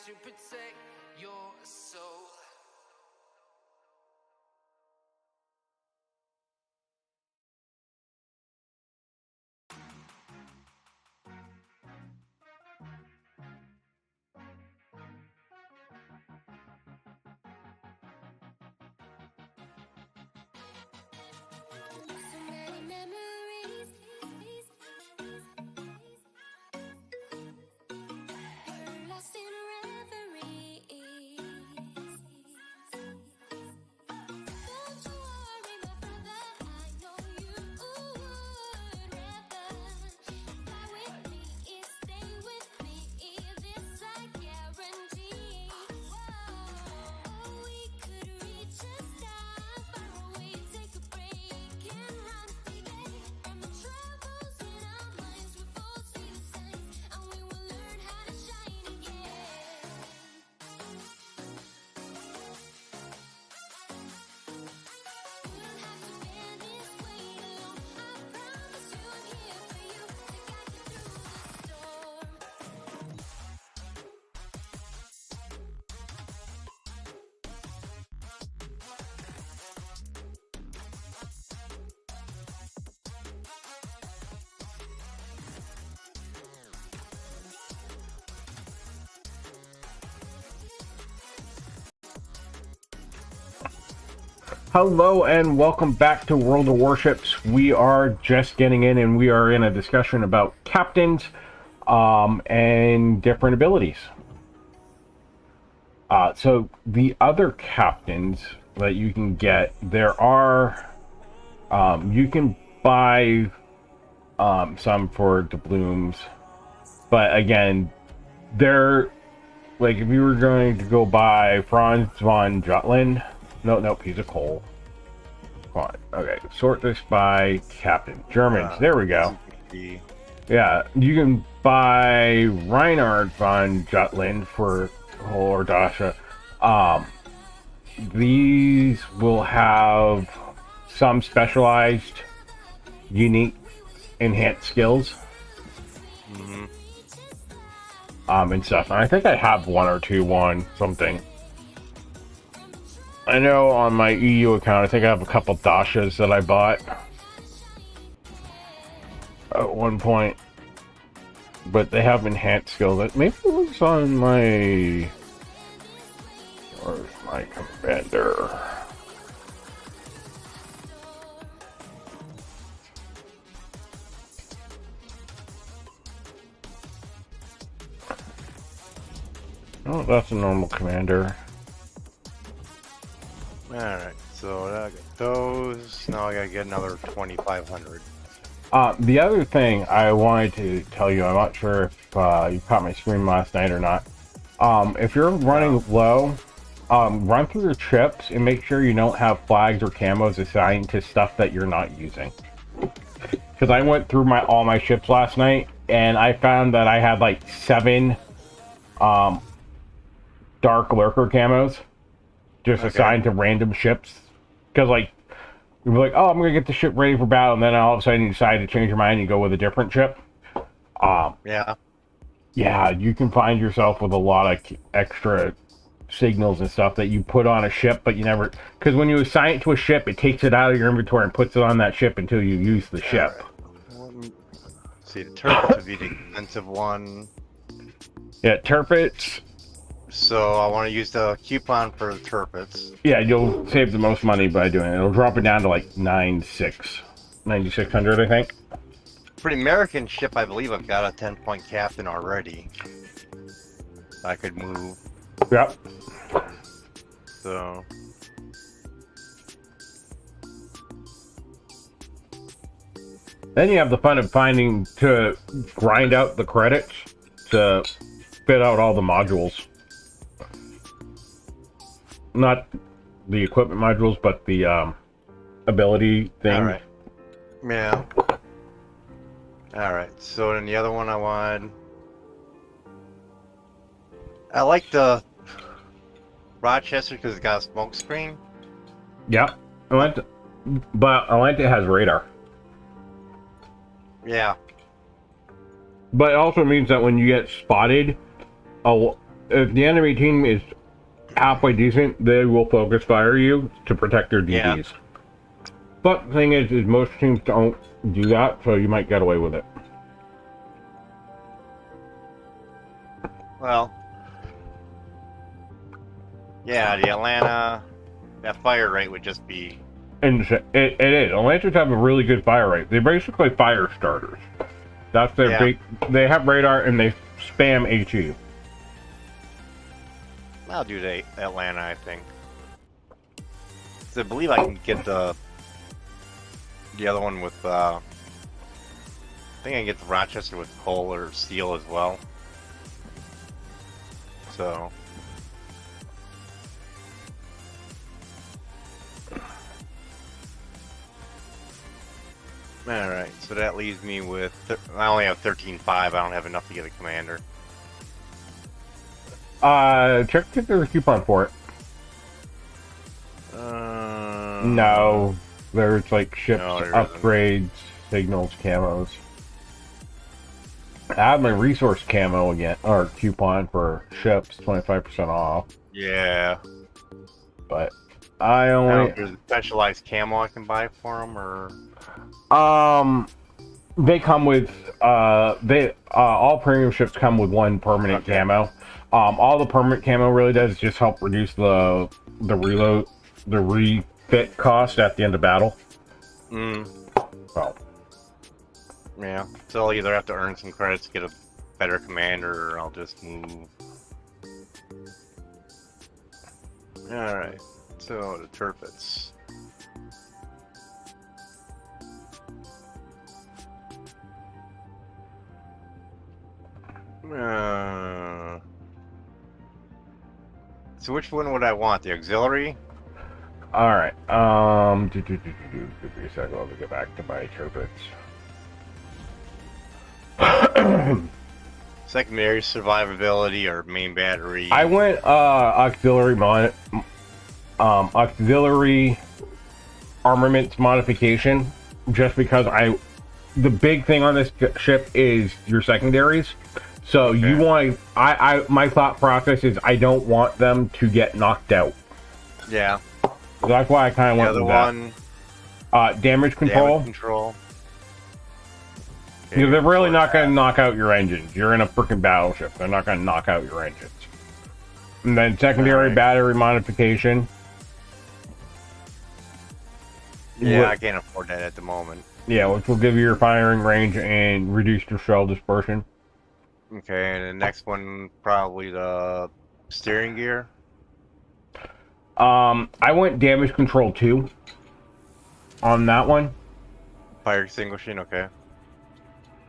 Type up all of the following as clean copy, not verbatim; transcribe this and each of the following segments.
to protect your soul. Hello and welcome back to World of Warships. We are just getting in and we are in a discussion about captains and different abilities. So the other captains that you can get, there are, you can buy some for doubloons, but again, they're, like if you were going to go buy Franz von Jutland, nope, he's a coal. Fine. Okay, sort this by captain. Germans, there we go. Yeah, you can buy Reinhard von Jutland for coal or Dasha. These will have some specialized, unique, enhanced skills. And stuff. And I think I have one or two on something. I know on my EU account, I think I have a couple Dashas that I bought at one point, but they have enhanced skills. Maybe it was on my, where's my commander? Oh, that's a normal commander. Alright, so I got those. Now I gotta get another 2,500. The other thing I wanted to tell you, I'm not sure if you caught my stream last night or not. If you're running low, run through your chips and make sure you don't have flags or camos assigned to stuff that you're not using. Because I went through all my ships last night and I found that I had like 7 dark lurker camos. Just assigned to random ships, because like you're like, oh, I'm gonna get the ship ready for battle, and then all of a sudden you decide to change your mind and you go with a different ship. Yeah, you can find yourself with a lot of extra signals and stuff that you put on a ship, but you never, because when you assign it to a ship, it takes it out of your inventory and puts it on that ship until you use the ship. Right. See, the turrets would be the expensive one. Yeah, turrets. So I want to use the coupon for the turrets. Yeah, you'll save the most money by doing it. It'll drop it down to like 9,600, I think. For the American ship, I believe I've got a 10-point captain already. I could move. Yep. So. Then you have the fun of finding to grind out the credits to fit out all the modules. Not the equipment modules, but the ability thing. Alright. Yeah. Alright, so then the other one I wanted. I like the Rochester because it's got a smoke screen. Yeah. But Atlanta has radar. Yeah. But it also means that when you get spotted, if the enemy team is halfway decent, they will focus fire you to protect their DBs. Yeah. But the thing is most teams don't do that, so you might get away with it. Well, yeah, the Atlanta, that fire rate would just be... And it is. Lancers have a really good fire rate. They're basically fire starters. That's their big... They have radar and they spam HE. I'll do the Atlanta, I think. So I believe I can get the other one with, I think I can get the Rochester with coal or steel as well. So... Alright, so that leaves me with... I only have 13.5, I don't have enough to get a commander. Check if there's a coupon for it. No. There's like ships, upgrades, signals, camos. I have my resource camo again, or coupon for ships, 25% off. Yeah. But I only... I don't know if there's a specialized camo I can buy for them, or... They come with, all premium ships come with one permanent camo. All the permanent camo really does is just help reduce the refit cost at the end of battle. So. Yeah, so I'll either have to earn some credits to get a better commander, or I'll just move. Alright, so the turpits. So which one would I want? The auxiliary? Alright, give me a second, let me get back to my turpits. Secondary survivability or main battery? I went, auxiliary armaments modification, just because the big thing on this ship is your secondaries. So you want, my thought process is I don't want them to get knocked out. Yeah. So that's why I kind of went with that. One, damage control. Okay, Because they're really not going to knock out your engines. You're in a freaking battleship. They're not going to knock out your engines. And then secondary battery modification. Yeah, I can't afford that at the moment. Yeah, which will give you your firing range and reduce your shell dispersion. Okay, and the next one, probably the steering gear. I went damage control 2 on that one. Fire extinguishing, okay.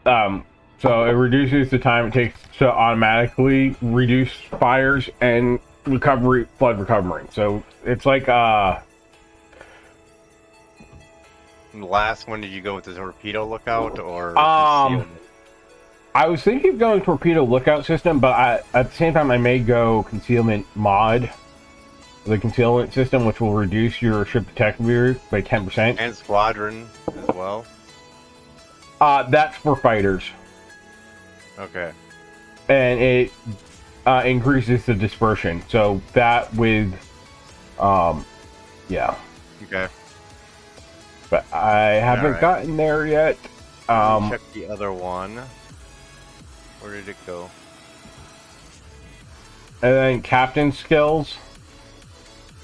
So it reduces the time it takes to automatically reduce fires and flood recovery. So it's like, The last one, did you go with the torpedo lookout, or I was thinking of going torpedo lookout system, but at the same time I may go concealment mod, the concealment system, which will reduce your ship detectability by 10%. And squadron as well. That's for fighters. Okay. And it increases the dispersion. So that with, yeah. Okay. But I haven't gotten there yet. Check the other one. Where did it go? And then captain skills.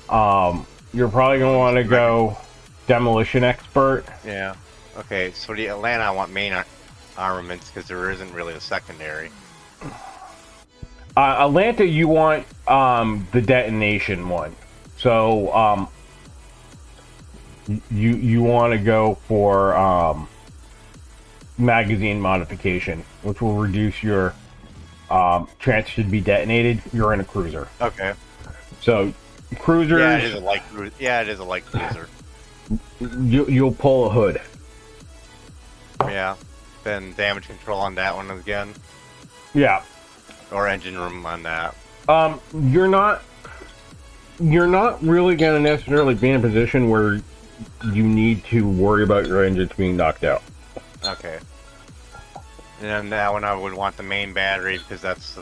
You're probably gonna want to go demolition expert. Yeah. Okay, so the Atlanta, I want main armaments because there isn't really a secondary. Atlanta, you want the detonation one. So you want to go for magazine modification, which will reduce your chance to be detonated. You're in a cruiser. Okay. So cruisers. Yeah, it is a light cruiser. Yeah, it is a light cruiser. You'll pull a hood. Yeah. Then damage control on that one again. Yeah. Or engine room on that. You're not really gonna necessarily be in a position where you need to worry about your engines being knocked out. Okay. And then that one I would want the main battery because that's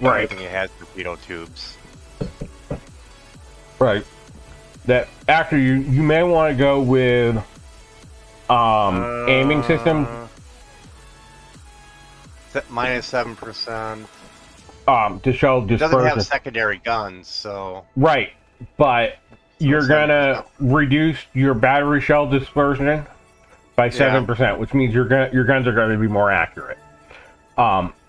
Right. Everything it has torpedo tubes. Right. That actually you may want to go with aiming system. Minus 7%. To show It doesn't dispersion. have secondary guns, so Right, but you're gonna reduce your battery shell dispersion by 7%, which means your guns are gonna be more accurate.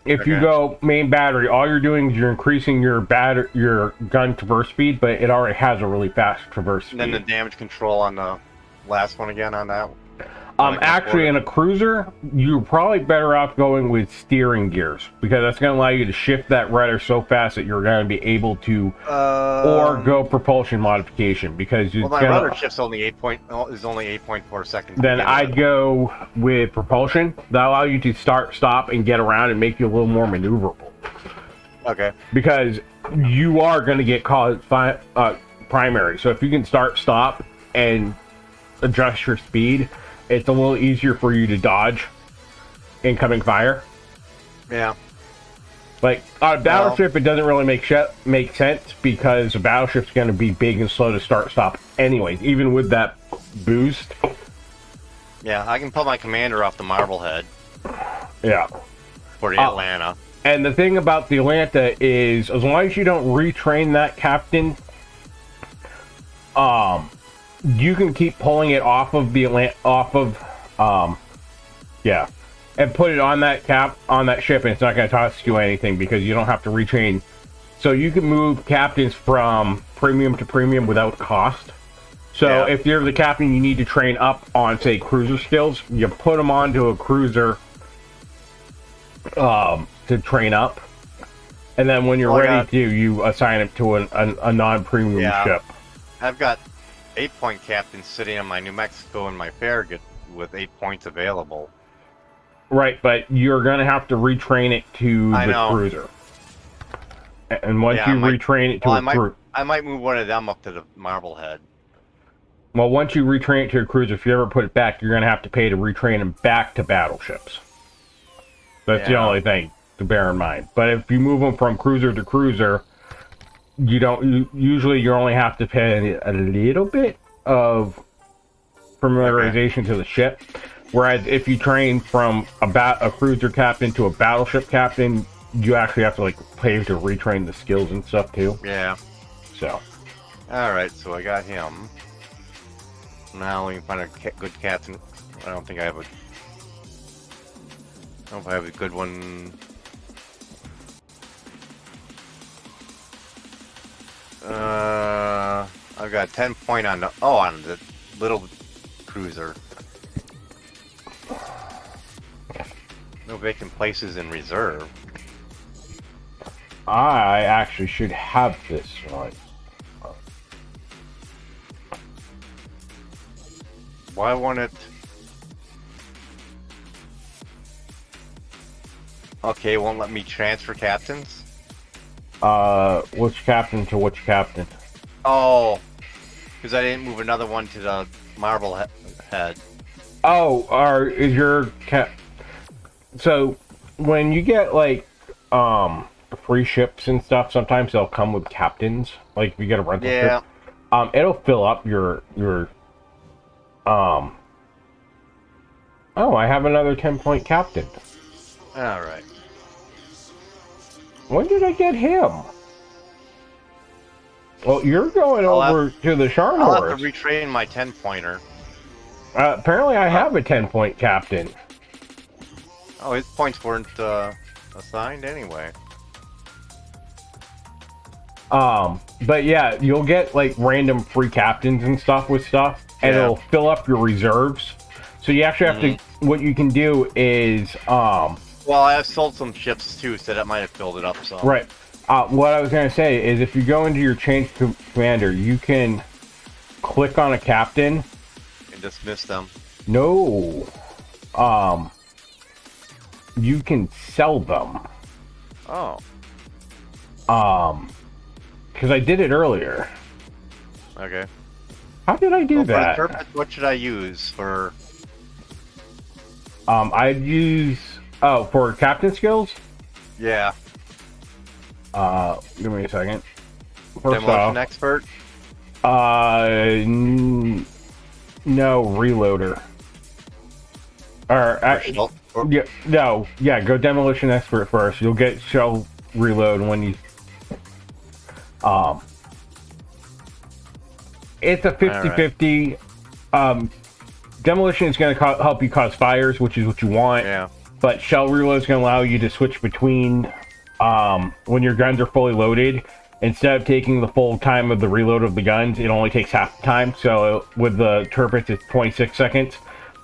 If you go main battery, all you're doing is you're increasing your gun traverse speed, but it already has a really fast traverse speed. And then the damage control on the last one again on that. Actually, in a cruiser, you're probably better off going with steering gears because that's going to allow you to shift that rudder so fast that you're going to be able to, or go propulsion modification because my rudder shift's only 8.4 seconds. Then I'd go with propulsion. That allow you to start, stop, and get around and make you a little more maneuverable. Okay. Because you are going to get caught primary. So if you can start, stop, and adjust your speed, it's a little easier for you to dodge incoming fire. Yeah. Like on a battleship, it doesn't really make sense because a battleship's going to be big and slow to start, stop, anyways. Even with that boost. Yeah, I can pull my commander off the Marblehead. Yeah. For the Atlanta. And the thing about the Atlanta is, as long as you don't retrain that captain, you can keep pulling it off of the and put it on that ship, and it's not going to cost you anything because you don't have to retrain. So you can move captains from premium to premium without cost. So if you're the captain, you need to train up on, say, cruiser skills. You put them onto a cruiser to train up, and then when you're ready to, you assign it to a non-premium ship. I've got 8-point captains sitting on my New Mexico and my Farragut with 8 points available. Right, but you're going to have to retrain it to the cruiser. And once you retrain it to a cruiser... I might move one of them up to the Marblehead. Well, once you retrain it to a cruiser, if you ever put it back, you're going to have to pay to retrain them back to battleships. That's the only thing to bear in mind. But if you move them from cruiser to cruiser... usually you only have to pay a little bit of familiarization to the ship, whereas if you train from a cruiser captain to a battleship captain, you actually have to like pay to retrain the skills and stuff too. Yeah. So. All right, so I got him. Now we can find a good captain. I don't think I have a. I don't know if I have a good one. I've got 10-point on the little cruiser. No vacant places in reserve. I actually should have this one. Why won't it? Okay, it won't let me transfer captains. Which captain to which captain? Oh, because I didn't move another one to the Marblehead. Oh, is your so when you get like free ships and stuff, sometimes they'll come with captains. Like if you get a rental ship, it'll fill up your oh, I have another 10-point captain. All right. When did I get him? Well, you're going over to the Charnors. I'll have to retrain my 10-pointer. Apparently I have a 10-point captain. Oh, his points weren't assigned anyway. But yeah, you'll get like random free captains and stuff with stuff, and it'll fill up your reserves. So you actually have to. What you can do is well, I've sold some ships too, so that might have filled it up. So right. What I was gonna say is, if you go into your change commander, you can click on a captain and dismiss them. No. You can sell them. Oh. Because I did it earlier. Okay. How did I do that? For purpose, what should I use for? I'd use for captain skills. Yeah. Give me a second. First Demolition off, expert. no, reloader. Yeah, no, yeah, go demolition expert first. You'll get shell reload when you. It's a 50-50. Demolition is going to help you cause fires, which is what you want. Yeah. But shell reload is going to allow you to switch between when your guns are fully loaded. Instead of taking the full time of the reload of the guns, it only takes half the time. So with the turrets, it's 26 seconds.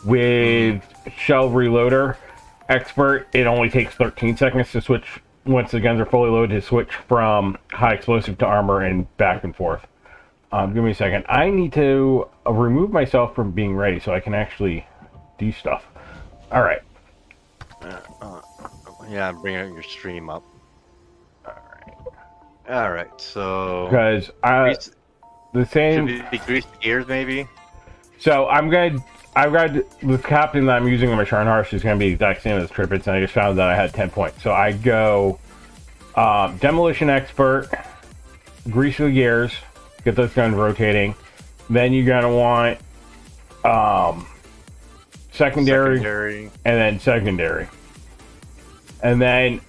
With shell reloader expert, it only takes 13 seconds to switch once the guns are fully loaded to switch from high explosive to armor and back and forth. Give me a second. I need to remove myself from being ready so I can actually do stuff. All right. Yeah, bring out your stream up. All right. So Because the same. Should it be greased gears maybe? So I've got the captain that I'm using on my Sharn Harsh is going to be the exact same as Trippets, and I just found that I had 10 points. So I go demolition expert, grease the gears, get those guns rotating. Then you're going to want secondary, and then secondary. And then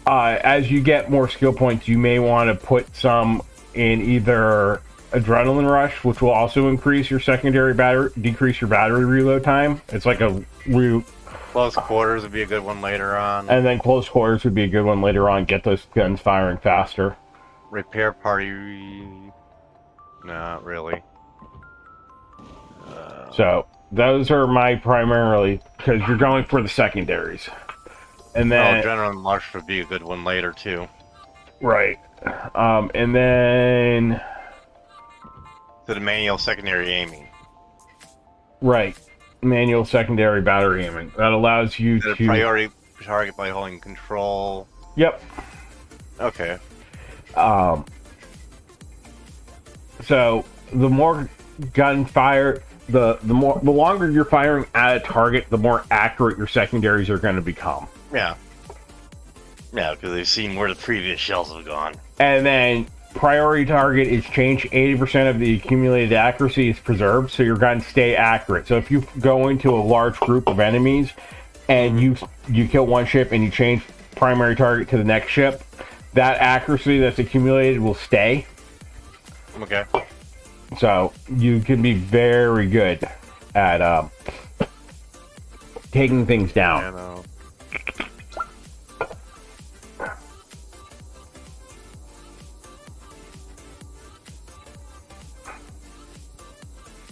as you get more skill points, you may want to put some in either adrenaline rush, which will also increase your secondary battery, decrease your battery reload time. It's like a close quarters would be a good one later on. And then close quarters would be a good one later on. Get those guns firing faster. Repair party, not really. So those are my primarily, because you're going for the secondaries. And then adrenaline rush would be a good one later too. Right. And then To the manual secondary aiming. Right. Manual secondary battery aiming. That allows you to priority target by holding control. Yep. Okay. So the more gunfire, the longer you're firing at a target, the more accurate your secondaries are going to become. Yeah. Yeah, because they've seen where the previous shells have gone. And then priority target is changed. 80% of the accumulated accuracy is preserved, so your guns stay accurate. So if you go into a large group of enemies and you kill one ship and you change primary target to the next ship, that accuracy that's accumulated will stay. Okay. So you can be very good at taking things down. I know.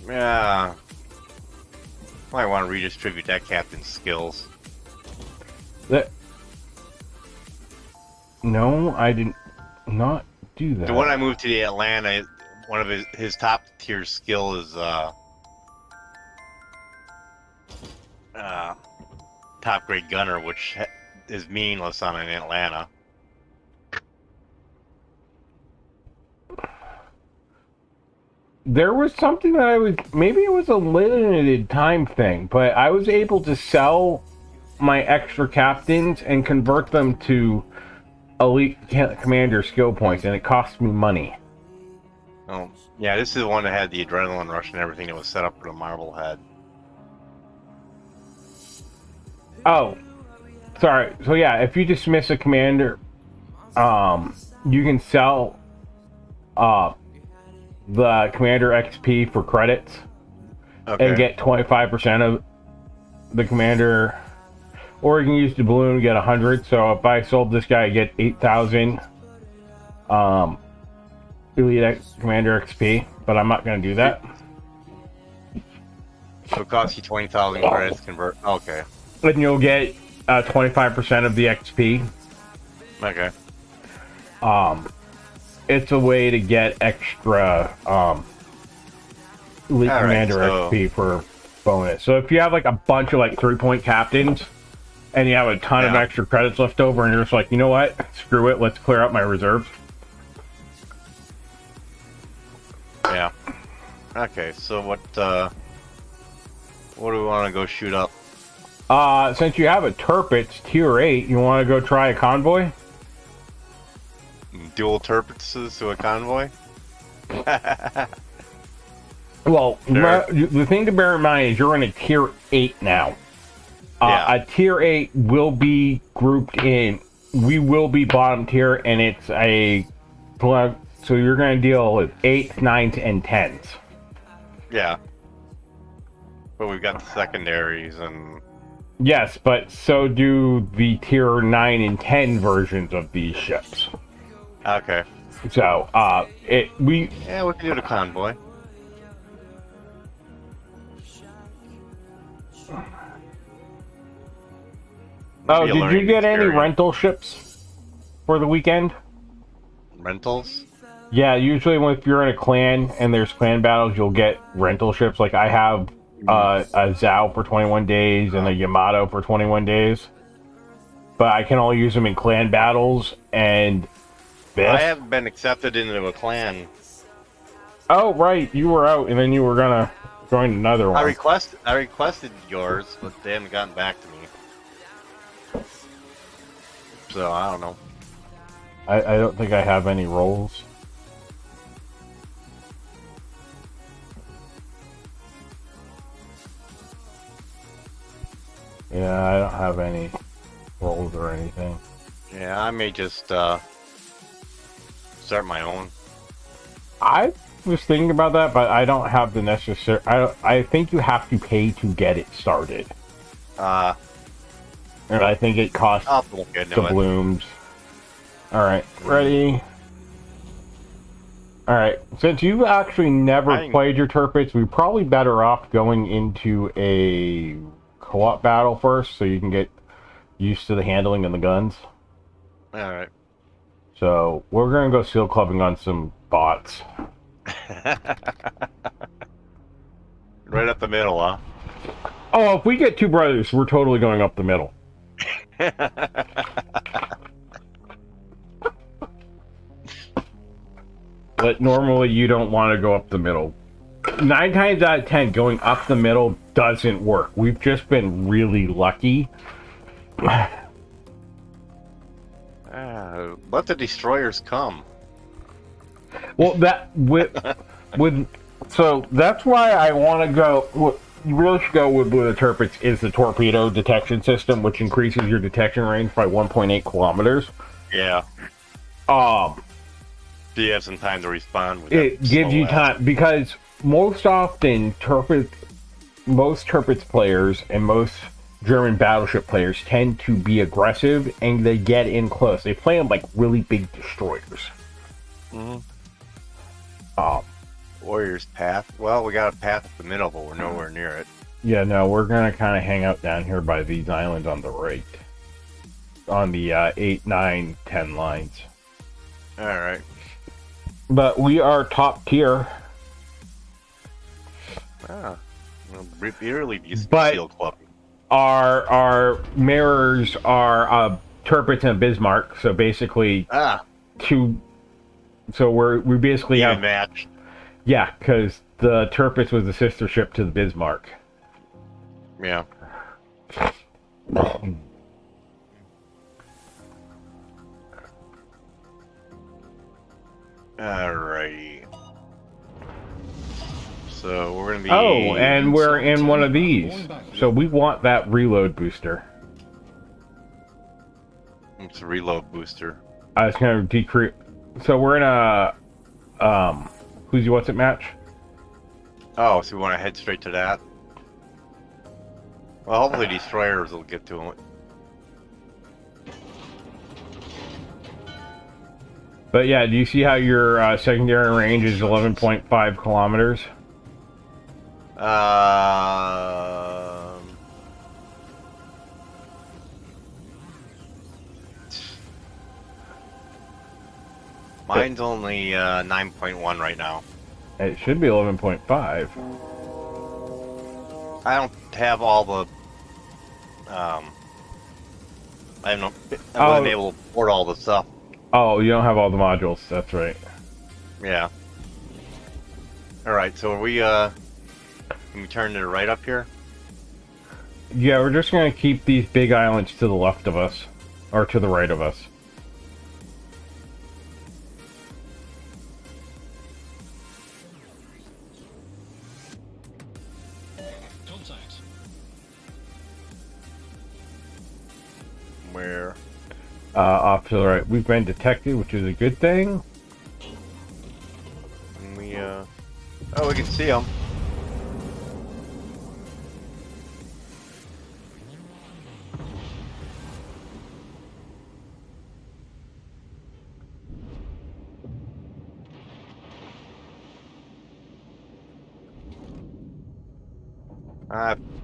Yeah. Might want to redistribute that captain's skills. No, I didn't not do that. So when I moved to the Atlanta, one of his top tier skill is top grade gunner, which is meaningless on an Atlanta. There was something that maybe it was a limited time thing, but I was able to sell my extra captains and convert them to elite commander skill points, and it cost me money. Oh, yeah, this is the one that had the adrenaline rush and everything that was set up for the Marblehead. Oh, sorry. So yeah, if you dismiss a commander, you can sell the commander XP for credits, and get 25% of the commander, or you can use the balloon and get 100. So if I sold this guy, I get 8,000 elite commander XP, but I'm not going to do that. So it costs you 20,000 credits to convert. Okay. And you'll get 25% of the XP. Okay. It's a way to get extra elite commander XP for bonus. So if you have like a bunch of like 3-point captains and you have a ton of extra credits left over and you're just like, you know what, screw it, let's clear out my reserves. Yeah. Okay, so what do we want to go shoot up? Since you have a Turpitz tier 8, you want to go try a convoy? dual turpitses to a convoy? Well, Sure. the thing to bear in mind is you're in a tier 8 now. Yeah. A tier 8 will be grouped in. We will be bottom tier, and it's a. So you're going to deal with 8s, 9s, and 10s. Yeah. But we've got the secondaries and... Yes, but so do the tier 9 and 10 versions of these ships. Okay. So, Yeah, we can do the convoy. Oh, Be a did you learning get any experience. rental ships for the weekend? Rentals? Yeah, usually if you're in a clan and there's clan battles, you'll get rental ships. Like I have a Zhao for 21 days and a Yamato for 21 days. But I can only use them in clan battles and this. I haven't been accepted into a clan. Oh, right. You were out and then you were going to join another one. I requested yours, but they haven't gotten back to me. So, I don't know. I don't think I have any roles. Yeah, I don't have any roles or anything. Yeah, I may just start my own. I was thinking about that, but I don't have the necessary. I think you have to pay to get it started, and I think it costs I'll look into it. doubloons. All right, ready. All right, since you've actually never played your Turpits, we're probably better off going into a co-op battle first, so you can get used to the handling and the guns. All right. So we're gonna go seal clubbing on some bots. Right up the middle, huh? Oh, if we get two brothers, we're totally going up the middle. But normally you don't want to go up the middle. 9 times out of 10, going up the middle doesn't work. We've just been really lucky. Let the destroyers come. Well, so that's why I want to go. What you really should go with the Turpits is the torpedo detection system, which increases your detection range by 1.8 kilometers. Yeah. Um, Do you have some time to respond? With it that gives slow you ass? time because most often most Turpits players and most German battleship players tend to be aggressive and they get in close. They play them like really big destroyers. Mm-hmm. Warrior's Path. Well, we got a path at the middle, but we're nowhere near it. Yeah, no, we're gonna kind of hang out down here by these islands on the right, on the 8, 9, 10 lines. All right. But we are top tier. Ah, well, really be But- seal club. Our mirrors are Turpits and Bismarck. So basically, two. So we basically Even have match. yeah, because the Turpits was the sister ship to the Bismarck. Yeah. Alrighty. So we're gonna be. Oh, and we're in one of these. So we want that reload booster. It's a reload booster. I was gonna decrease. So we're in a who's you what's it match? Oh, so we want to head straight to that. Well, hopefully destroyers will get to it. But yeah, do you see how your secondary range is 11.5 kilometers? Mine's only 9.1 right now. It should be 11.5. I don't have all the. I wasn't able to port all the stuff. Oh, you don't have all the modules. That's right. Yeah. All right. So are we? Can we turn to the right up here? Yeah, we're just gonna keep these big islands to the left of us, or to the right of us. Where? Off to the right. We've been detected, which is a good thing. And we, oh, we can see them.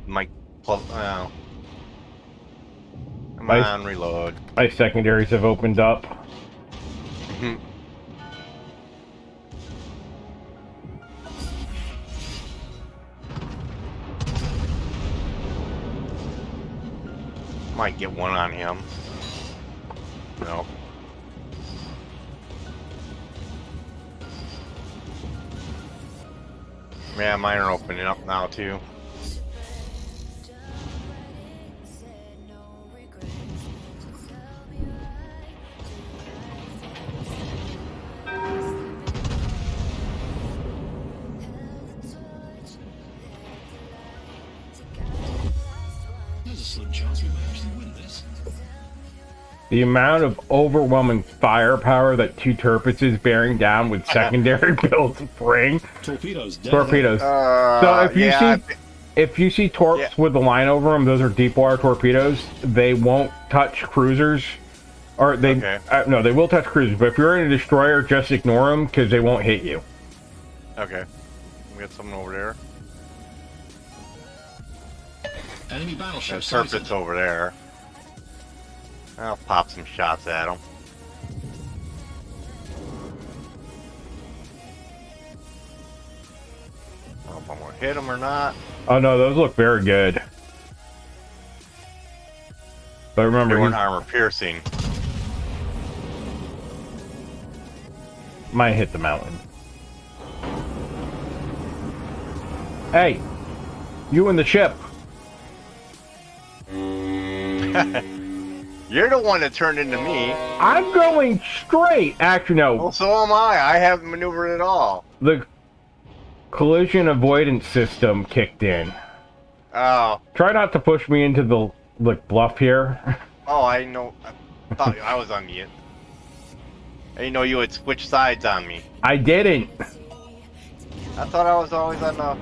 Might plug. Oh. Come on, reload. My secondaries have opened up. Might get one on him. No. Yeah, mine are opening up now too. There's a slim chance we may actually win this. The amount of overwhelming firepower that two Turpits is bearing down with secondary builds bring. Torpedoes dead. Torpedoes. So if you see torps with the line over them, those are deep water torpedoes. They won't touch cruisers, or they no, they will touch cruisers. But if you're in a destroyer, just ignore them because they won't hit you. Okay, we got someone over there. Enemy battleship. There's Turpits over there. I'll pop some shots at them. I don't know if I'm gonna hit them or not. Oh no, those look very good. But remember, They weren't armor piercing. Might hit the mountain. Hey, you in the ship? You're the one that turned into me. I'm going straight. Actually, no. Well, so am I. I haven't maneuvered at all. The collision avoidance system kicked in. Oh. Try not to push me into the bluff here. Oh, I know. I thought I was on the. I didn't know you had switched sides on me. I didn't. I thought I was always on the.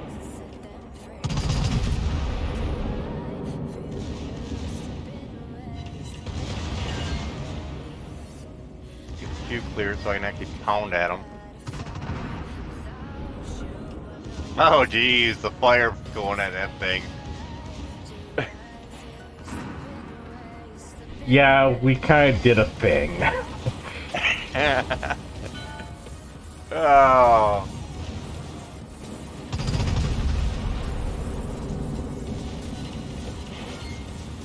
Get clear so I can actually pound at them. Oh, geez, the fire going at that thing. Yeah, we kind of did a thing. Oh.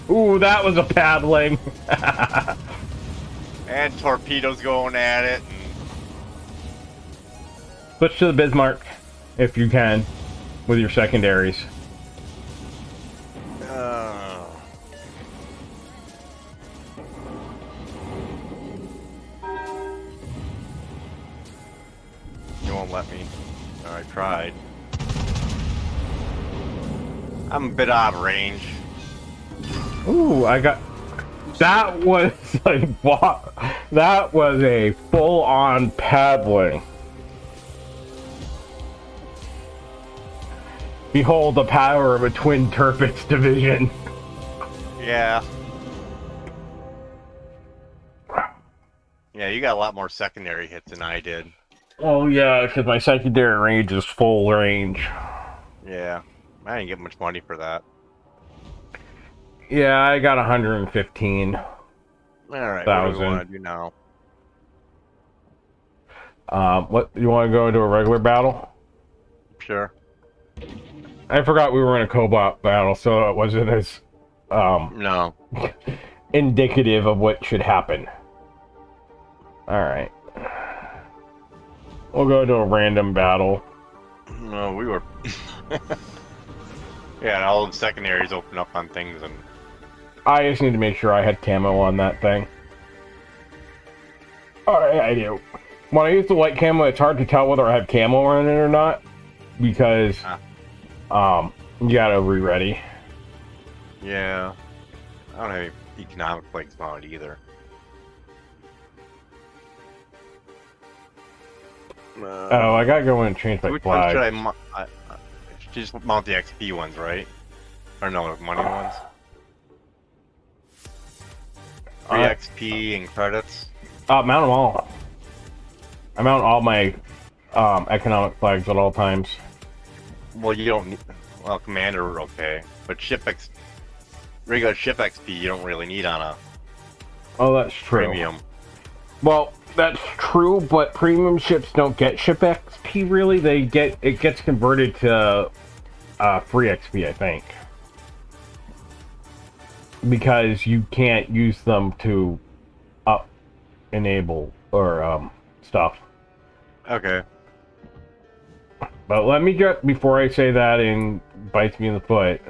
Ooh, that was a paddling. And torpedoes going at it. Switch to the Bismarck, if you can, with your secondaries. You won't let me. I tried. I'm a bit out of range. Ooh, I got... That was like, what? That was a full-on paddling. Behold the power of a twin Turpits division. Yeah. Yeah, you got a lot more secondary hits than I did. Oh yeah, because my secondary range is full range. Yeah. I didn't get much money for that. Yeah, I got 115. Alright, what do we want to do now? What, you want to go into a regular battle? Sure. I forgot we were in a Cobalt battle, so it wasn't as, no. indicative of what should happen. Alright. We'll go to a random battle. No, we were... Yeah, and all the secondaries open up on things and... I just need to make sure I had camo on that thing. Alright, I do. When I use the white camo, it's hard to tell whether I have camo on it or not. Because, you gotta re-ready. Yeah. I don't have any economic flags mounted either. Oh, I gotta go in and change my Which one flag. should I just mount the XP ones, right? Or no, money ones? Free XP and credits? Mount them all. I mount all my economic flags at all times. Well, you don't need... Well, Commander, okay. But regular ship XP you don't really need on a Oh, that's true. premium. Well, that's true, but premium ships don't get ship XP really. It gets converted to free XP, I think. Because you can't use them to enable or stuff. Okay. But let me just, before I say that and bites me in the foot.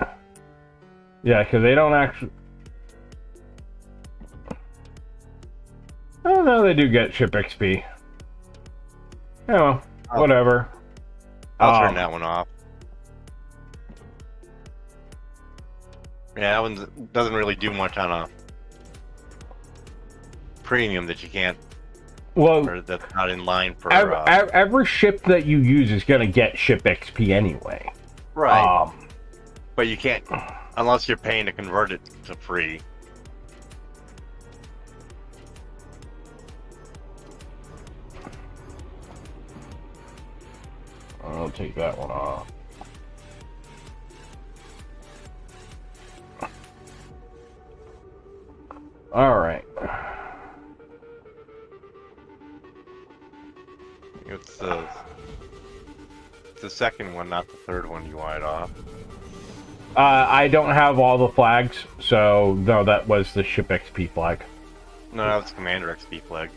Yeah, because they don't actually... Oh no, they do get ship XP. Yeah, well, whatever. I'll turn that one off. Yeah, that one doesn't really do much on a premium that you can't, Well, or that's not in line for. every ship that you use is going to get ship XP anyway. Right. But you can't, unless you're paying to convert it to free. I'll take that one off. All right. It's the second one, not the third one you wanted off. I don't have all the flags, so no, that was the ship XP flag. No, that was Commander XP flag.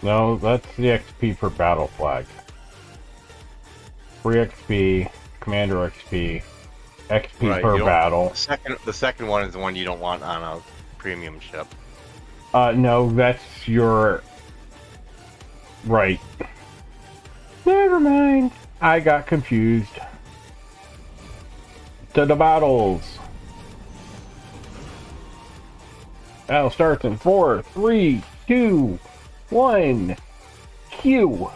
No, that's the XP for battle flag. Free XP, Commander XP, XP Right, per battle. The second one is the one you don't want on a premium ship. No, that's your... Right. Never mind. I got confused. To the battles. Battle starts in 4, 3, 2, 1. Q.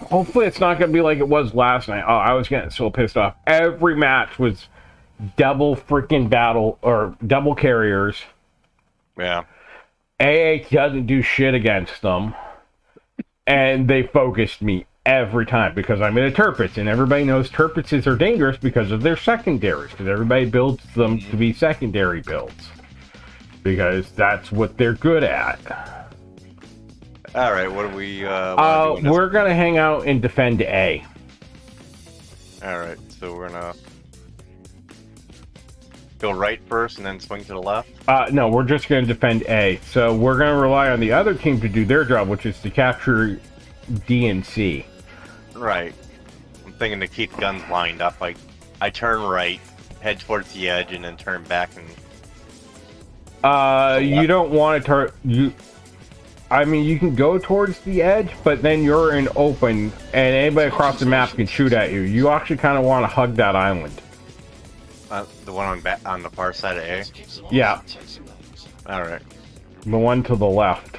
Hopefully it's not going to be like it was last night. Oh, I was getting so pissed off. Every match was double freaking battle or double carriers. Yeah. AA doesn't do shit against them. And they focused me every time because I'm in a Turpitz, and everybody knows Turpitzes are dangerous because of their secondaries, because everybody builds them to be secondary builds. Because that's what they're good at. Alright, what do we... we're going to hang out and defend A. Alright, so we're gonna... go right first and then swing to the left? No, we're just going to defend A. So we're going to rely on the other team to do their job, which is to capture D and C. Right. I'm thinking to keep guns lined up. I turn right, head towards the edge, and then turn back and... you don't want to I mean, you can go towards the edge, but then you're in open, and anybody across the map can shoot at you. You actually kind of want to hug that island. The one on the far side of A? Yeah. Alright. The one to the left.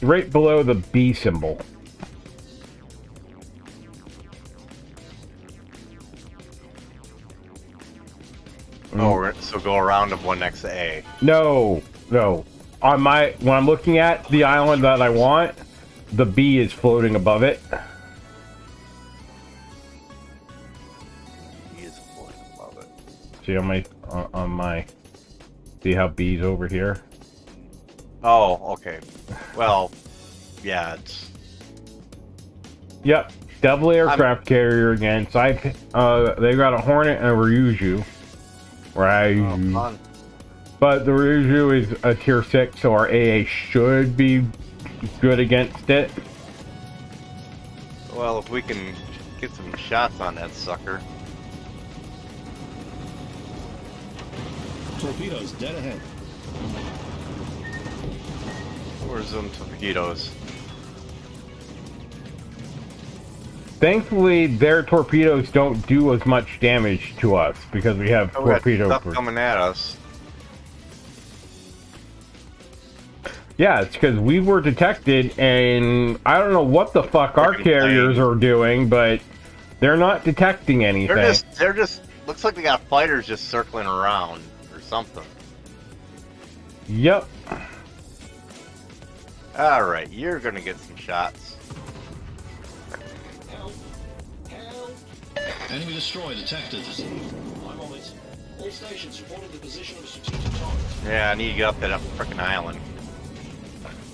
Right below the B symbol. Oh, so go around the one next to A. No. When I'm looking at the island that I want, the B is floating above it. He is floating above it. See on my see how B's over here? Oh, okay. Well, yeah, it's... Yep. Double aircraft carrier again. Side they got a Hornet and a Ryuju. Right. Oh, fun. But the Ryuju is a tier 6, so our AA should be good against it. Well, if we can get some shots on that sucker. Torpedoes dead ahead. Where's them torpedoes? Thankfully, their torpedoes don't do as much damage to us because we have Oh, we got torpedo. stuff coming at us. Yeah, it's because we were detected, and I don't know what the fuck our Freaking carriers plane. are doing, but they're not detecting anything. They're just, looks like they got fighters just circling around or something. Yep. Alright, you're gonna get some shots. Help! Help! Enemy destroyer detected. I'm on it. All stations reporting the position of a strategic target. Yeah, I need to get up that frickin' island.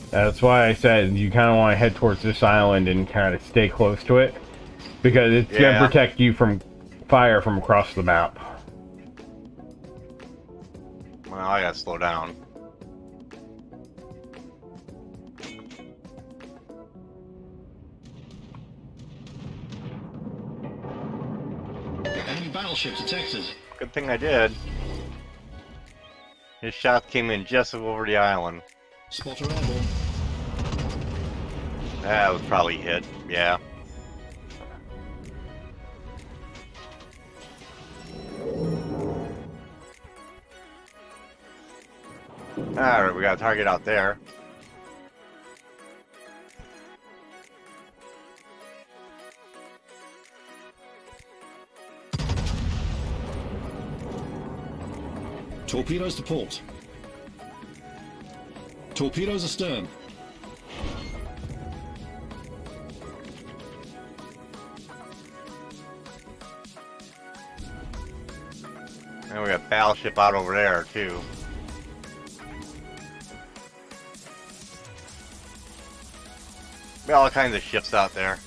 That's why I said you kind of want to head towards this island and kind of stay close to it, because it's going Yeah. to protect you from fire from across the map. Well, I gotta slow down. Enemy battleship detected. Good thing I did. His shot came in just over the island. Spotter airborne. That was probably hit, yeah. Alright, we got a target out there. Torpedoes to port. Torpedoes astern. And we got a battleship out over there, too. We got all kinds of ships out there.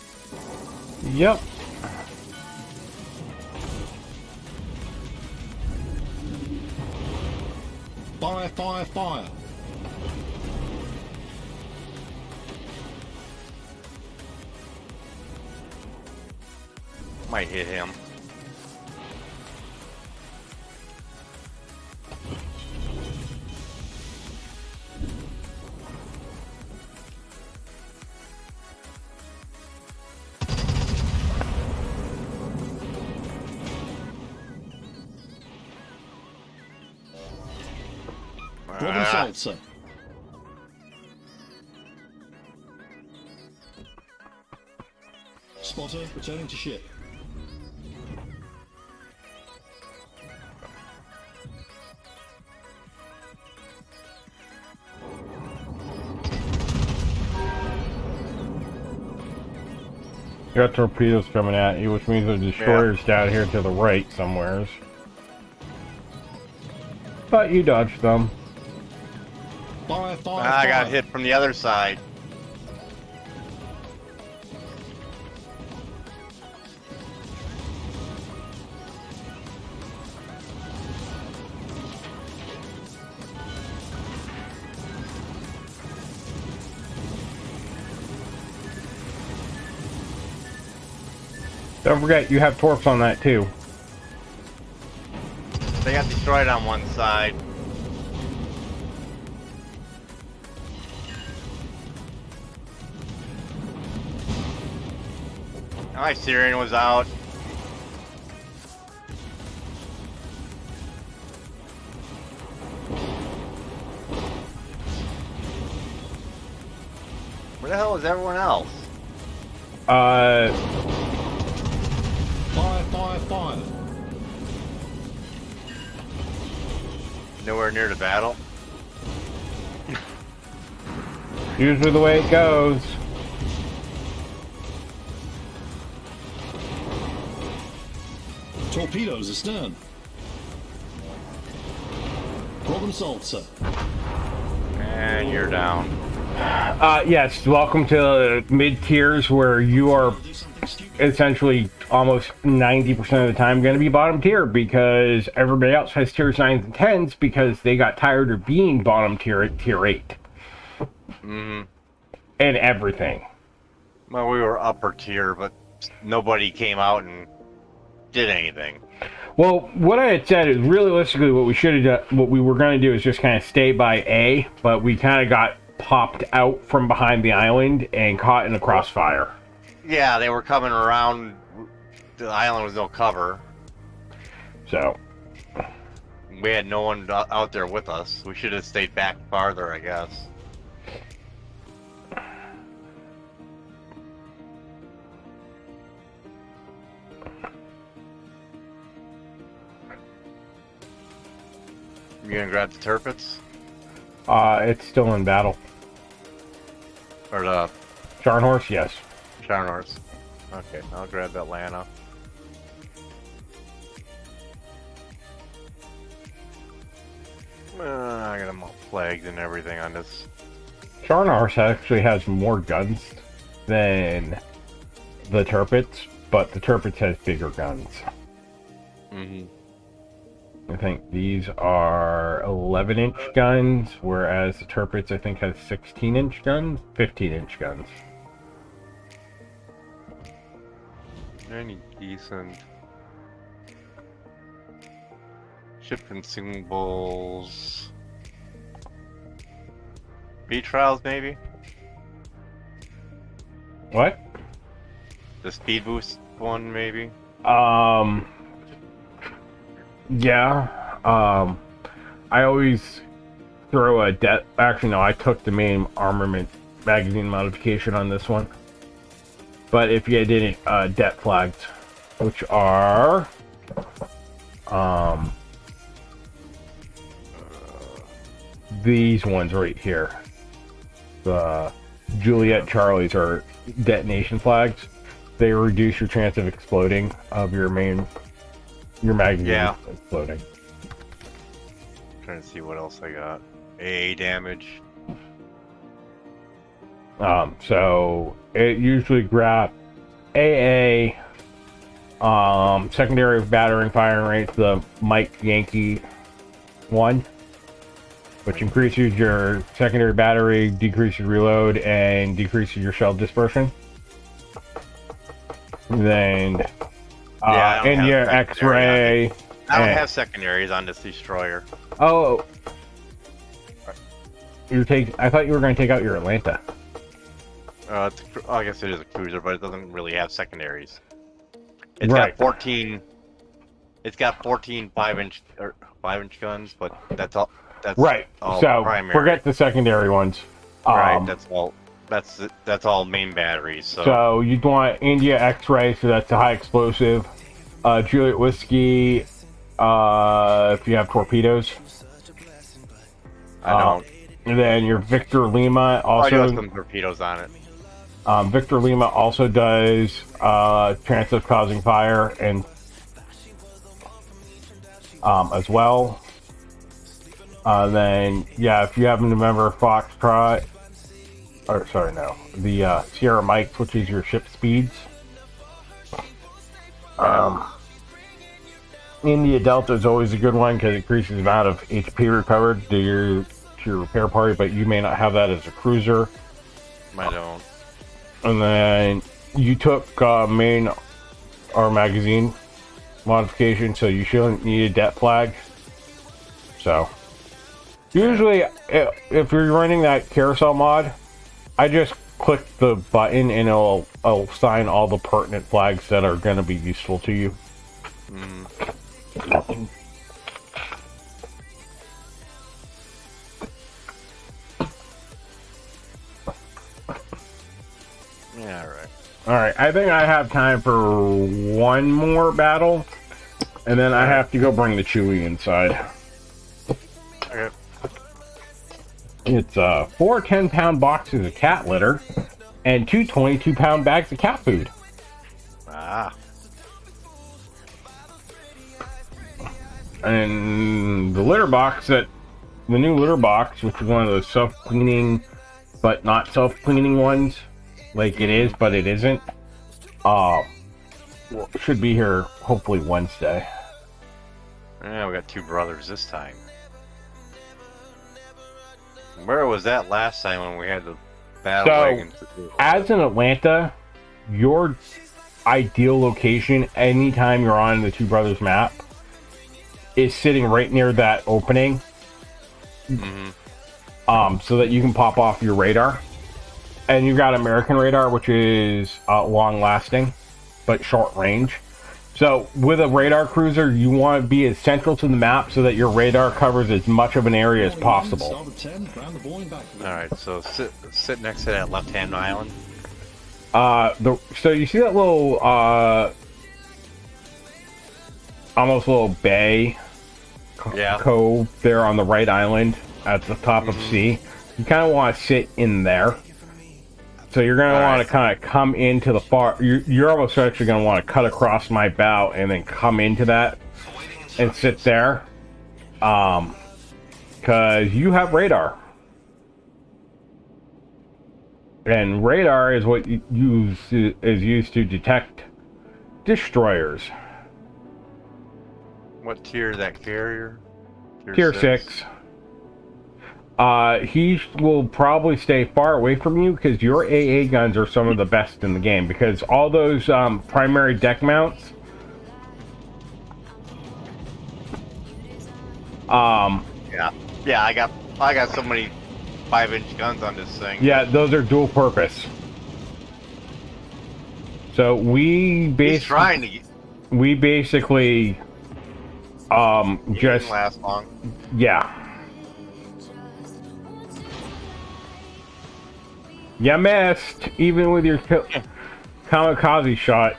Yep. Fire, fire, fire. Might hit him. Problem solved, sir. Spotter returning to ship. You got torpedoes coming at you, which means the destroyer's down here to the right somewheres. But you dodged them. Fire, fire, I got fire. hit from the other side. Don't forget, you have torps on that too. They got destroyed on one side. My Syrian was out. Where the hell is everyone else? Uh, Fire, fire, fire. Nowhere near the battle. usually the way it goes. Torpedoes astern. Problem solved, sir. And you're down. Yes, welcome to mid-tiers where you are Do something stupid. essentially almost 90% of the time going to be bottom tier because everybody else has tiers 9s and 10s because they got tired of being bottom tier at tier 8. Mm-hmm. And everything. Well, we were upper tier, but nobody came out and did anything. Well, what I had said is realistically what we should have done, what we were going to do is just kind of stay by A, but we kind of got popped out from behind the island and caught in a crossfire. Yeah, they were coming around. The island was no cover. So, We had no one out there with us. We should have stayed back farther, I guess. You gonna grab the turpits? it's still in battle. Or the Charnhorse, yes. Charnors? Okay, I'll grab Atlanta. I got them all flagged and everything on this. Charnhorse actually has more guns than the Turpits, but the Turpits has bigger guns. Mm-hmm. I think these are 11-inch guns, whereas the Turpits, I think, has 16-inch guns, 15-inch guns. Any decent ship consumables? Speed trials, maybe? What? The speed boost one, maybe? Yeah. I always throw a det. Actually, no, I took the main armament magazine modification on this one. But if you didn't, det flags, which are these ones right here. The Juliet Charlies are detonation flags. They reduce your chance of exploding of your magazine exploding. Trying to see what else I got. AA damage. So it usually grab AA, secondary battering firing rates, the Mike Yankee one, which increases your secondary battery, decreases reload, and decreases your shell dispersion. Then India X-ray. I don't have secondaries on this destroyer. Oh, I thought you were going to take out your Atlanta. I guess it is a cruiser, but it doesn't really have secondaries. It's Right. got 14. It's got 14 5-inch guns, but that's all. That's Right. all So primary. forget the secondary ones. Right. That's all. That's all main batteries. So you'd want India X-ray, so that's a high explosive. Juliet Whiskey, if you have torpedoes. I don't. And then your Victor Lima I also. got some torpedoes on it. Victor Lima also does chance of causing fire and as well. Then if you happen to remember Foxtrot, or sorry, no, the Sierra Mike, which is your ship speeds. India Delta is always a good one because it increases the amount of HP recovered to your repair party, but you may not have that as a cruiser. I don't. And then you took main or magazine modification, so you shouldn't need a det flag. So usually, if you're running that carousel mod, I just click the button and it'll assign all the pertinent flags that are going to be useful to you. Yeah, right. Alright, I think I have time for one more battle, and then I have to go bring the Chewie inside. Okay. It's 4 10-pound boxes of cat litter and 2 22-pound bags of cat food. Ah. And the litter box the new litter box, which is one of those self-cleaning but not self-cleaning ones, like it is but it isn't, should be here hopefully Wednesday. Yeah, we got two brothers this time. Where was that last time when we had the battle wagons? As in Atlanta, your ideal location anytime you're on the Two Brothers map is sitting right near that opening. So that you can pop off your radar. And you've got American radar, which is long lasting, but short range. So with a radar cruiser, you want to be as central to the map so that your radar covers as much of an area as possible. Alright, so sit next to that left-hand island. So you see that little, almost little bay cove there on the right island at the top of C? You kind of want to sit in there. So you're going to want to kind of come into the far... You're almost actually going to want to cut across my bow and then come into that and sit there. Because you have radar. And radar is what is used to detect destroyers. What tier is that carrier? Tier 6. He will probably stay far away from you because your AA guns are some of the best in the game. Because all those primary deck mounts, yeah, I got so many 5-inch guns on this thing. Yeah, those are dual purpose. So we basically just didn't last long. Yeah. You missed, even with your kamikaze shot.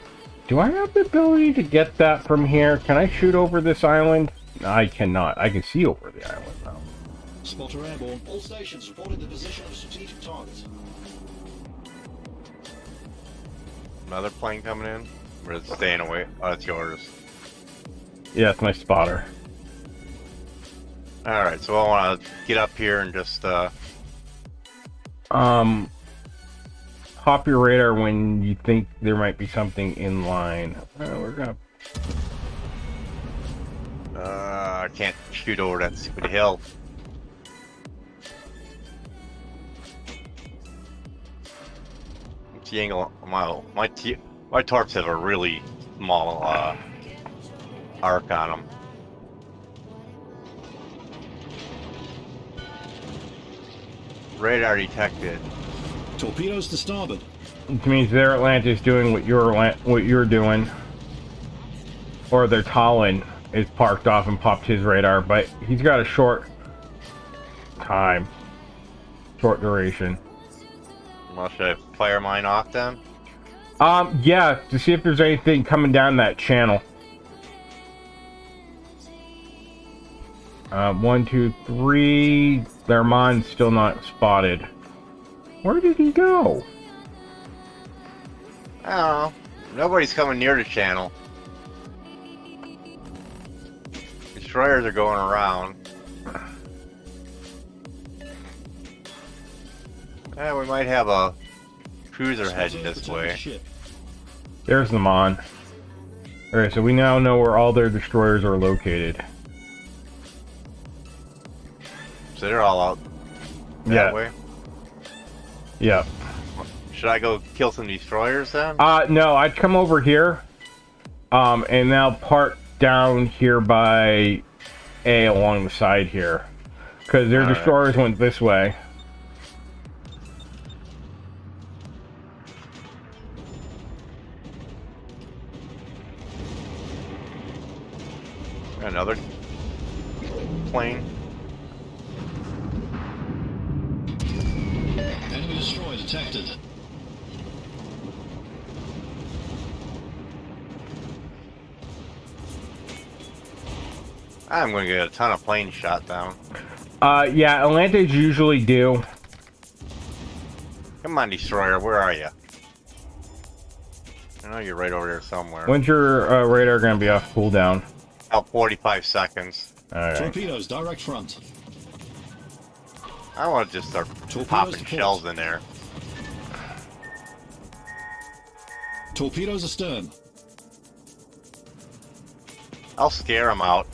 Do I have the ability to get that from here? Can I shoot over this island? I cannot. I can see over the island now. Spotter airborne. All stations reporting the position of strategic targets. Another plane coming in? Or is it staying away? Oh, it's yours. Yeah, it's my spotter. Alright, so I want to get up here and just, Pop your radar when you think there might be something in line. We're gonna... I can't shoot over that stupid hill. What's the angle? My torps have a really small, arc on them. Radar detected. Torpedoes to starboard. Which means their Atlantis doing what you're doing. Or their Talon is parked off and popped his radar, but he's got a short time. Short duration. Well, should I fire mine off then? Yeah, to see if there's anything coming down that channel. 1, 2, 3. Lermon's still not spotted. Where did he go? I don't know. Nobody's coming near the channel. Destroyers are going around. We might have a cruiser heading this way. There's the Mon. Alright, so we now know where all their destroyers are located. So they're all out that way? Yeah. Should I go kill some destroyers then? No, I'd come over here. And now park down here by A along the side here. Because their destroyers went this way. Another plane. Enemy destroyer detected. I'm going to get a ton of planes shot down. Yeah, Atlantis usually do. Come on, destroyer, where are you? I know you're right over there somewhere. When's your radar going to be off cooldown? About 45 seconds. Alright. Torpedoes direct front. I want to just start popping shells in there. Torpedoes astern. I'll scare them out.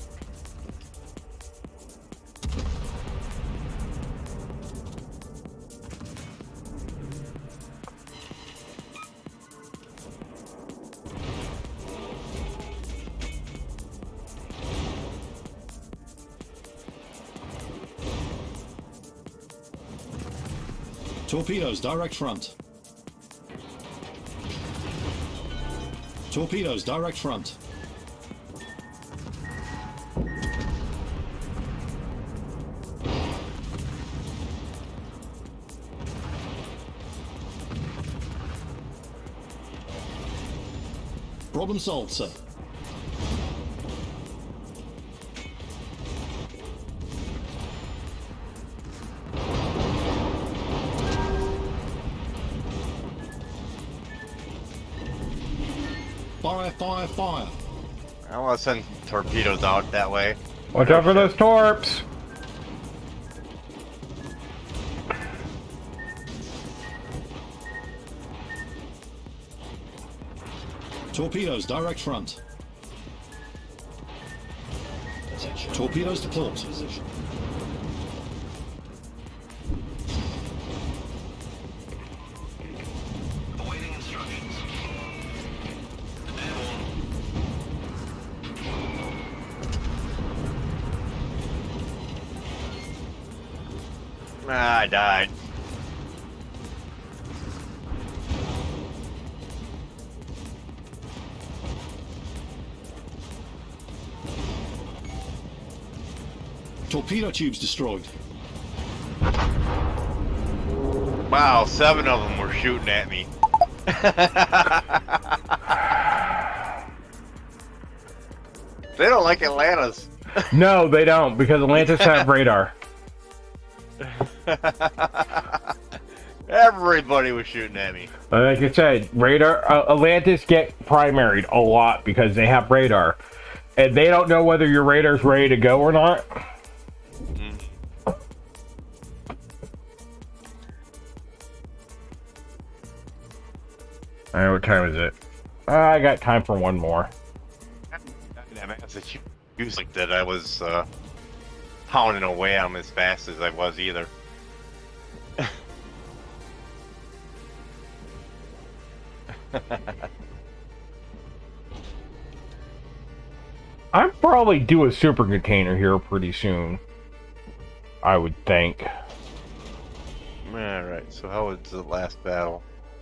Torpedoes, direct front. Torpedoes, direct front. Problem solved, sir. Fire, fire, fire. I want to send torpedoes out that way. Watch out for those torps! Torpedoes, direct front. Torpedoes to port. Awaiting instructions. Ah, I died. Torpedo tubes destroyed. Wow, 7 of them were shooting at me. They don't like Atlantis. No, they don't, because Atlantis have radar. Everybody was shooting at me. Like I said, radar. Atlantis get primaried a lot because they have radar, and they don't know whether your radar's ready to go or not. All right, what time is it? I got time for one more. Massachusetts like that. I was pounding away on them as fast as I was either. I'd probably do a super container here pretty soon. I would think. Alright, so how was the last battle?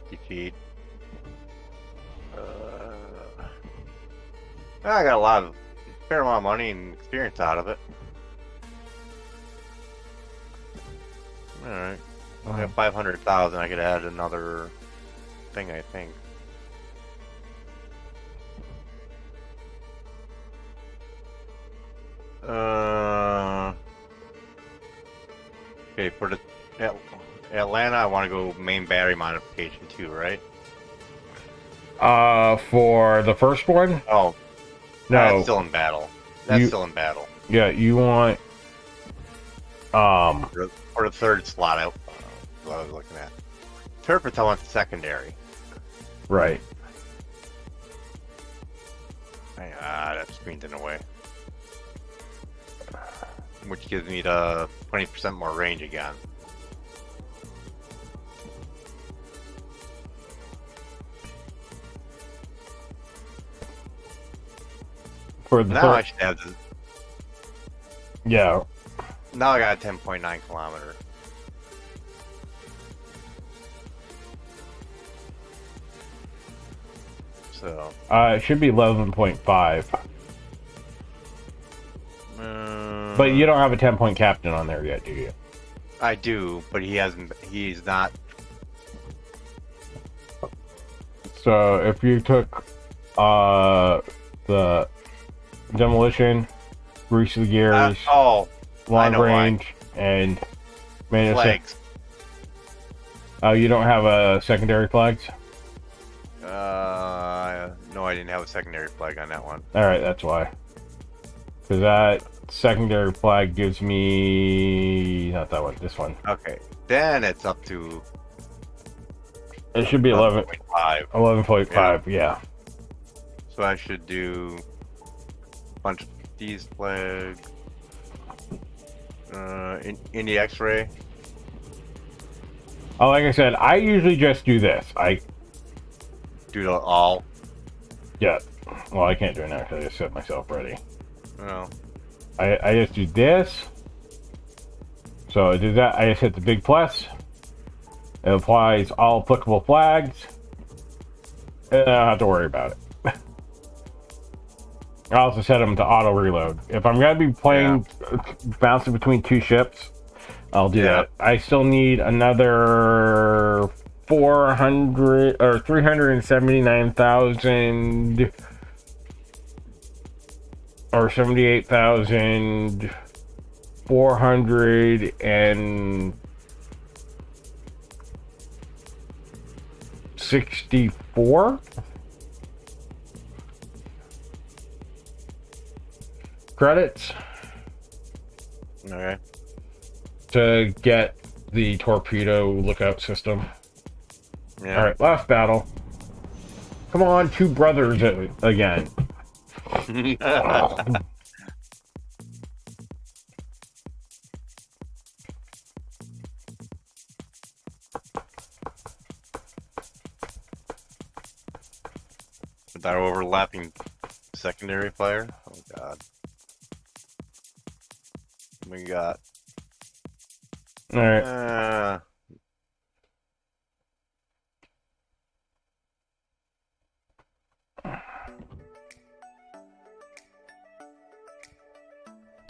Defeat. I got a fair amount of money and experience out of it. Alright. I got 500,000. I could add another thing, I think. Okay, for the Atlanta, I want to go main battery modification too, right? For the first one? Oh, no. That's still in battle. That's still in battle. Yeah, you want For the third slot, what I was looking at. Interpret, I want secondary. right. That screen's in the way. Which gives me the 20% more range again. For the Now I should have this. yeah. Now I got a 10.9 kilometer. So. It should be 11.5. But you don't have a 10-point captain on there yet, do you? I do, but he hasn't. He's not. So if you took the demolition, grease the gears, long range, and flags. Oh, you don't have a secondary flags? No, I didn't have a secondary flag on that one. All right, that's why. Because that secondary flag gives me not that one, this one. Okay, then it's up to. It should be 11.5. 11.5, yeah. So I should do a bunch of these flags. In the X-ray. Oh, like I said, I usually just do this. I do the all. Yeah. Well, I can't do it now because I just set myself ready. Oh. I just do this. So I do that. I just hit the big plus, It applies all applicable flags. And I don't have to worry about it. I also set them to auto reload. If I'm going to be playing, bouncing between two ships, I'll do that. I still need another 400 or 379,000 or 78,464 credits. Okay. To get the torpedo lookout system. Yeah. All right, last battle. Come on, two brothers again. With our overlapping secondary fire. Oh god. We got. All right.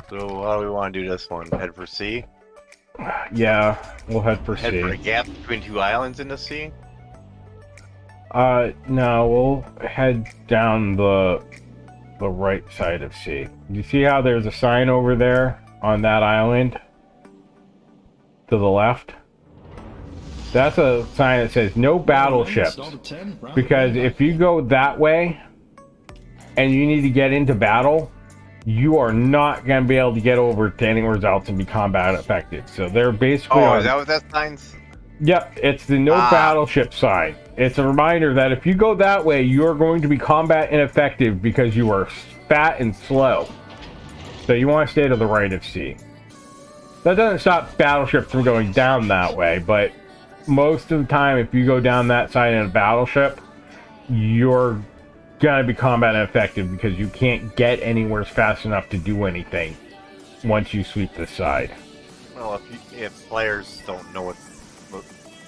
So how do we want to do this one? Head for C? Yeah, we'll head for Head C. for a gap between two islands in the sea? No, we'll head down the right side of C. You see how there's a sign over there on that island? To the left? That's a sign that says no battleships. Because if you go that way and you need to get into battle, you are not going to be able to get over to anywhere else and be combat effective. So they're basically... Oh, is that what that sign's... Yep, it's the no battleship sign. It's a reminder that if you go that way, you're going to be combat ineffective because you are fat and slow. So you want to stay to the right of C. That doesn't stop battleships from going down that way, but most of the time, if you go down that side in a battleship, you're going to be combat ineffective because you can't get anywhere fast enough to do anything once you sweep the side. Well, if players don't know what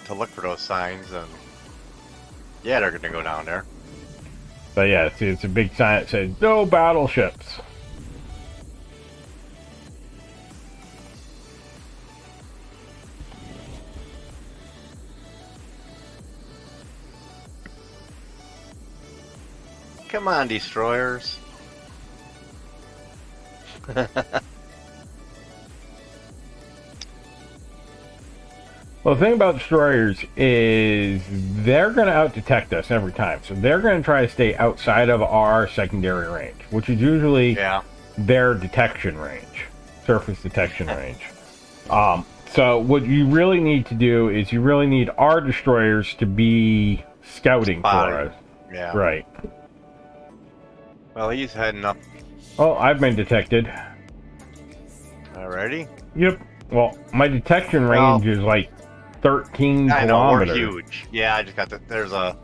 to look for those signs, then yeah, they're gonna go down there. But yeah, it's a big sign that says no battleships. Come on, destroyers. Well, the thing about destroyers is they're going to out-detect us every time. So they're going to try to stay outside of our secondary range, which is usually their detection range, surface detection range. So what you really need to do is you really need our destroyers to be scouting for us. Yeah. Right. Well, he's heading up. Oh, I've been detected. Already? Yep. Well, my detection range is like 13 I know, kilometers. we're huge. Yeah, I just got the... There's a...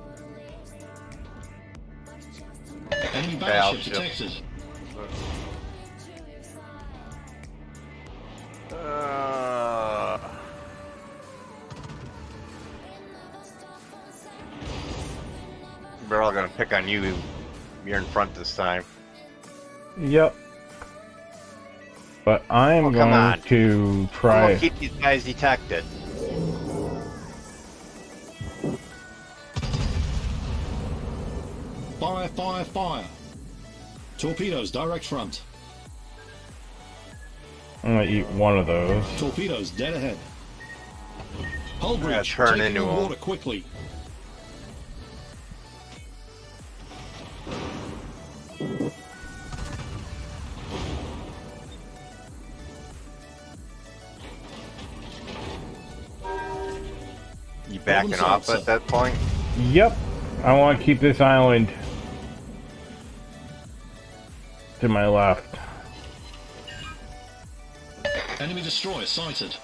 Enemy battleship detected. We're all gonna pick on you. You're in front this time. Yep. But I'm going to try... We'll keep these guys detected. Fire, fire, fire. Torpedoes, direct front. I'm going to eat one of those. Torpedoes, dead ahead. Hull breach, turn taking into on a... water quickly. You backing off at that point? Yep. I want to keep this island to my left. Enemy destroyer sighted.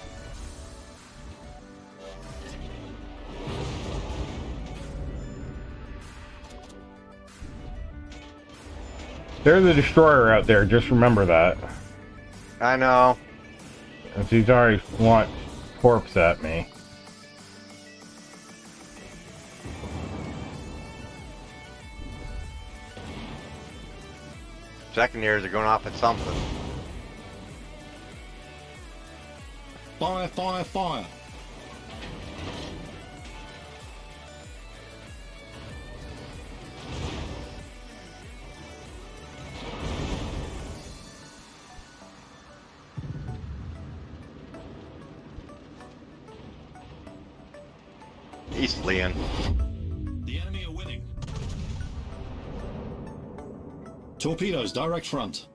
There's a destroyer out there, just remember that. I know. And she's already launched corpse at me. Secondaries are going off at something. Fire, fire, fire. East Leon. The enemy are winning. Torpedoes, direct front.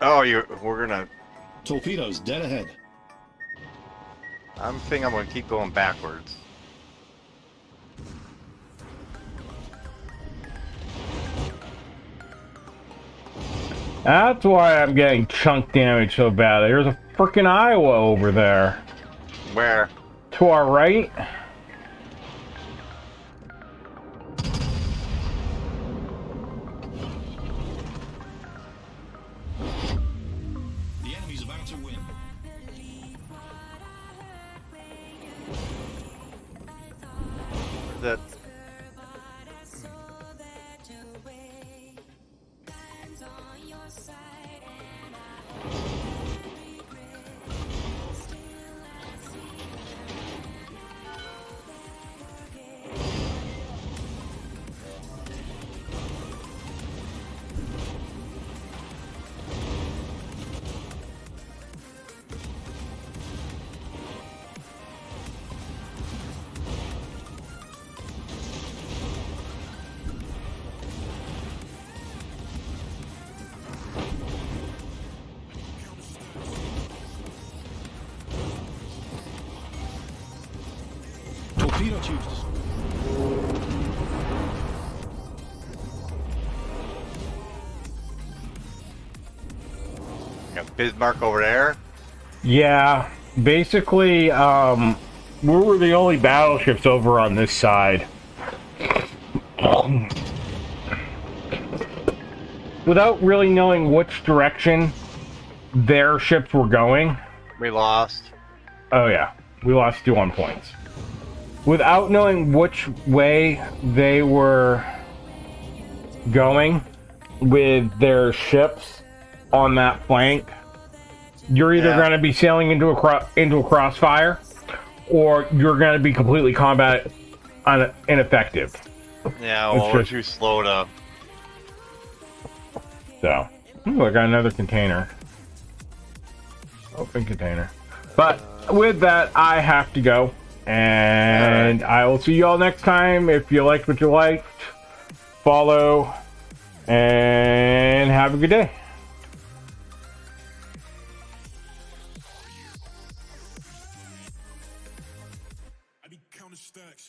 Oh, we're gonna. Torpedoes, dead ahead. I'm thinking I'm gonna keep going backwards. That's why I'm getting chunk damage so bad. There's a freaking Iowa over there. Where? To our right. The enemy's about to win. That. Torpedo tubes. Got Bismarck over there. Yeah, basically, we were the only battleships over on this side. Without really knowing which direction their ships were going. We lost. Oh yeah, we lost 2 on points. Without knowing which way they were going with their ships on that flank, you're either going to be sailing into a crossfire, or you're going to be completely combat ineffective. Yeah, well, we're too slow to. So, ooh, I got another container. Open container. But with that, I have to go. And I will see you all next time. If you liked what you liked, follow, and have a good day. I be counting stacks.